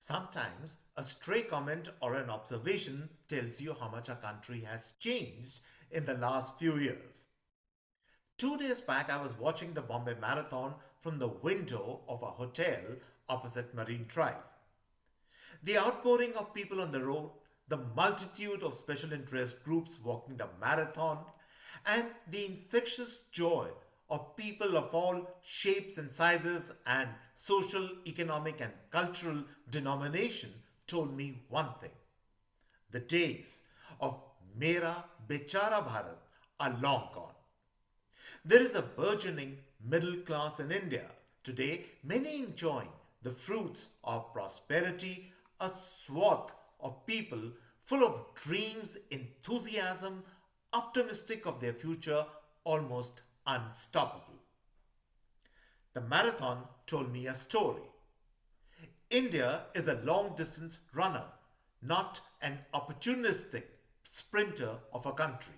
Sometimes a stray comment or an observation tells you how much a country has changed in the last few years. 2 days back, I was watching the Bombay Marathon from the window of a hotel opposite Marine Drive. The outpouring of people on the road, the multitude of special interest groups walking the marathon, and the infectious joy of people of all shapes and sizes and social, economic, and cultural denomination told me one thing. The days of Mera Bechara Bharat are long gone. There is a burgeoning middle class in India. Today, many enjoying the fruits of prosperity, a swath of people full of dreams, enthusiasm, optimistic of their future, almost unstoppable. The marathon told me a story. India is a long distance runner, not an opportunistic sprinter of a country.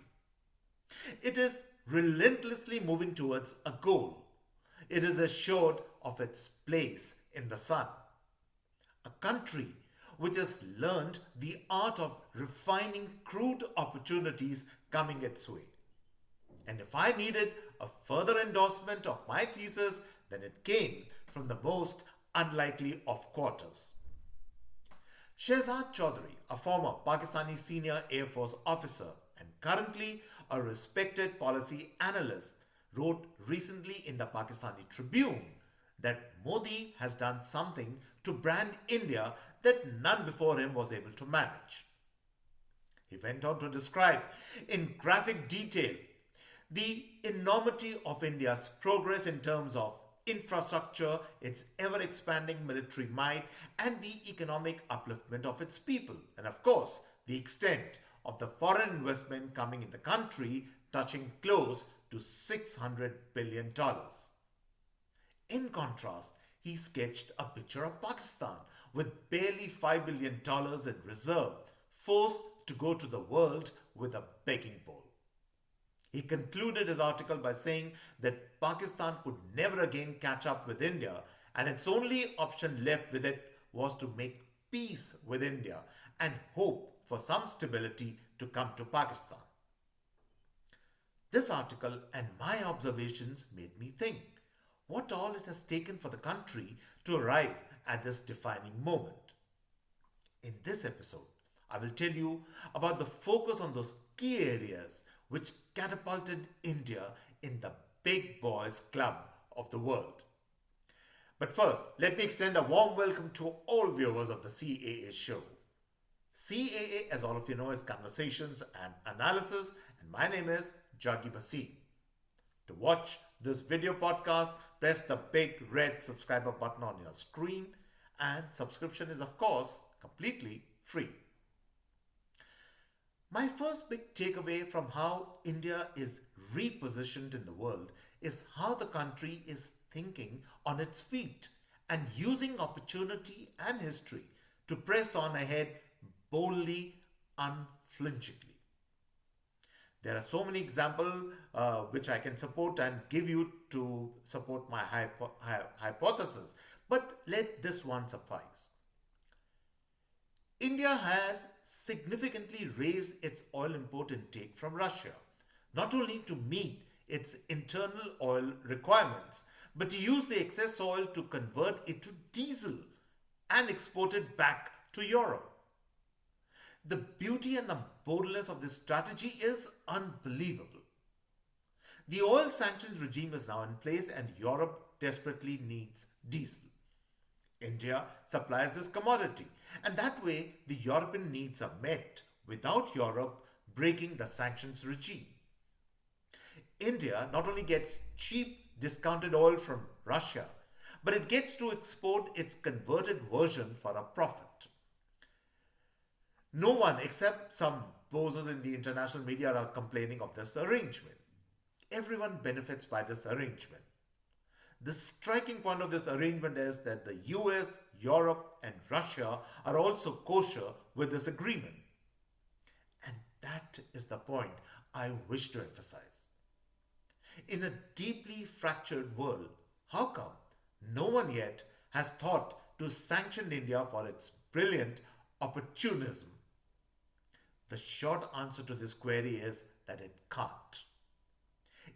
It is relentlessly moving towards a goal. It is assured of its place in the sun. A country which has learned the art of refining crude opportunities coming its way. And if I needed a further endorsement of my thesis, then it came from the most unlikely of quarters. Shahzad Chaudhry, a former Pakistani senior Air Force officer and currently a respected policy analyst, wrote recently in the Pakistani Tribune that Modi has done something to brand India that none before him was able to manage. He went on to describe in graphic detail the enormity of India's progress in terms of infrastructure, its ever expanding military might, and the economic upliftment of its people. And of course, the extent of the foreign investment coming in the country, touching close to $600 billion. In contrast, he sketched a picture of Pakistan with barely $5 billion in reserve, forced to go to the world with a begging bowl. He concluded his article by saying that Pakistan could never again catch up with India, and its only option left with it was to make peace with India and hope for some stability to come to Pakistan. This article and my observations made me think what all it has taken for the country to arrive at this defining moment. In this episode, I will tell you about the focus on those key areas which catapulted India in the big boys club of the world. But first, let me extend a warm welcome to all viewers of the CAA show. CAA, as all of you know, is Conversations and Analysis, and my name is Juggi Bhasin. To watch this video podcast, press the big red subscriber button on your screen, and subscription is, of course, completely free. My first big takeaway from how India is repositioned in the world is how the country is thinking on its feet and using opportunity and history to press on ahead boldly, unflinchingly. There are so many examples which I can support and give you to support my hypothesis, but let this one suffice. India has significantly raised its oil import intake from Russia, not only to meet its internal oil requirements, but to use the excess oil to convert it to diesel and export it back to Europe. The beauty and the boldness of this strategy is unbelievable. The oil sanctions regime is now in place and Europe desperately needs diesel. India supplies this commodity, and that way the European needs are met without Europe breaking the sanctions regime. India not only gets cheap discounted oil from Russia, but it gets to export its converted version for a profit. No one except some bozos in the international media are complaining of this arrangement. Everyone benefits by this arrangement. The striking point of this arrangement is that the US, Europe, and Russia are also kosher with this agreement. And that is the point I wish to emphasize. In a deeply fractured world, how come no one yet has thought to sanction India for its brilliant opportunism? The short answer to this query is that it can't.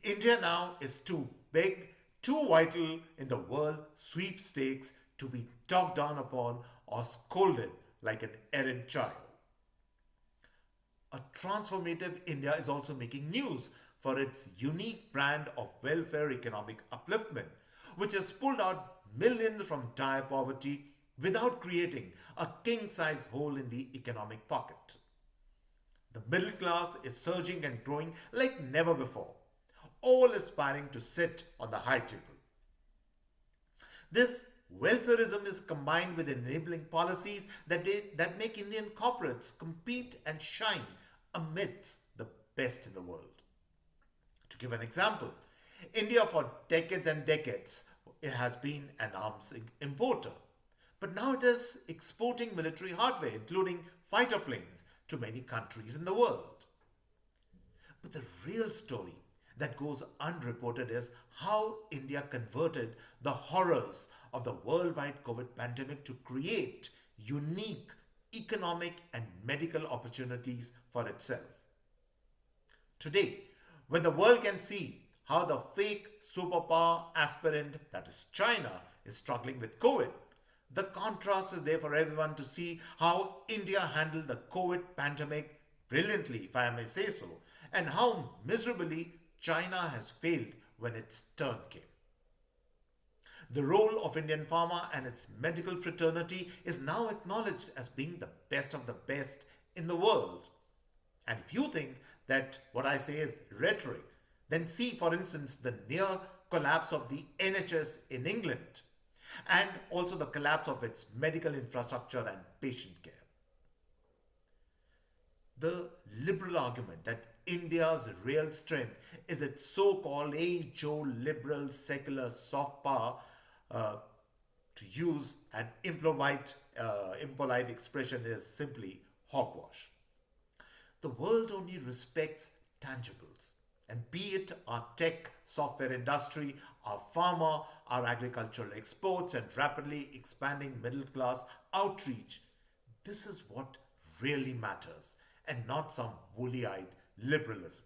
India now is too big, too vital in the world sweepstakes to be talked down upon or scolded like an errant child. A transformative India is also making news for its unique brand of welfare economic upliftment, which has pulled out millions from dire poverty without creating a king size hole in the economic pocket. The middle class is surging and growing like never before, all aspiring to sit on the high table. This welfareism is combined with enabling policies that make Indian corporates compete and shine amidst the best in the world. To give an example, India for decades and decades it has been an arms importer, but now it is exporting military hardware, including fighter planes, to many countries in the world. But the real story that goes unreported is how India converted the horrors of the worldwide COVID pandemic to create unique economic and medical opportunities for itself. Today, when the world can see how the fake superpower aspirant, that is China, is struggling with COVID, the contrast is there for everyone to see how India handled the COVID pandemic brilliantly, if I may say so, and how miserably China has failed when its turn came. The role of Indian pharma and its medical fraternity is now acknowledged as being the best of the best in the world. And if you think that what I say is rhetoric, then see, for instance, the near collapse of the NHS in England and also the collapse of its medical infrastructure and patient care. The liberal argument that India's real strength is its so-called age-old liberal secular soft power, to use an impolite expression, is simply hogwash. The world only respects tangibles, and be it our tech software industry, our pharma, our agricultural exports, and rapidly expanding middle class outreach. This is what really matters, and not some woolly-eyed liberalism.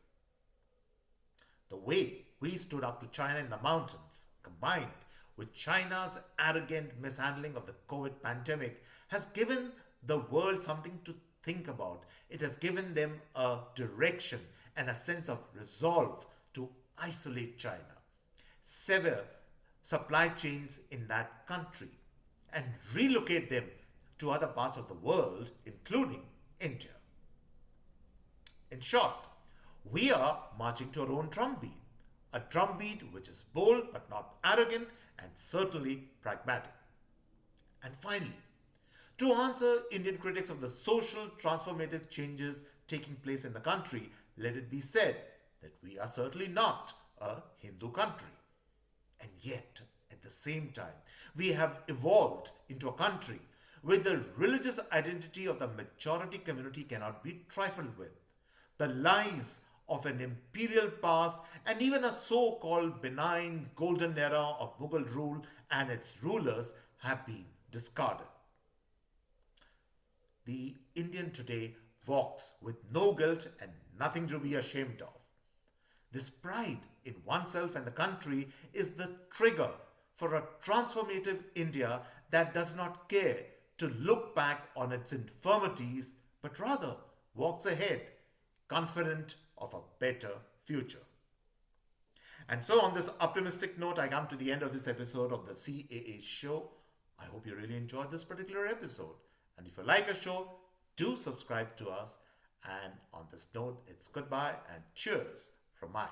The way we stood up to China in the mountains, combined with China's arrogant mishandling of the COVID pandemic, has given the world something to think about. It has given them a direction and a sense of resolve to isolate China, sever supply chains in that country, and relocate them to other parts of the world, including India. In short, we are marching to our own drumbeat, a drumbeat which is bold but not arrogant and certainly pragmatic. And finally, to answer Indian critics of the social transformative changes taking place in the country, let it be said that we are certainly not a Hindu country. And yet, at the same time, we have evolved into a country where the religious identity of the majority community cannot be trifled with. The lies of an imperial past and even a so-called benign golden era of Mughal rule and its rulers have been discarded. The Indian today walks with no guilt and nothing to be ashamed of. This pride in oneself and the country is the trigger for a transformative India that does not care to look back on its infirmities, but rather walks ahead, confident of a better future. And so, on this optimistic note, I come to the end of this episode of the CAA show. I hope you really enjoyed this particular episode. And if you like a show, do subscribe to us. And on this note, it's goodbye and cheers from my end.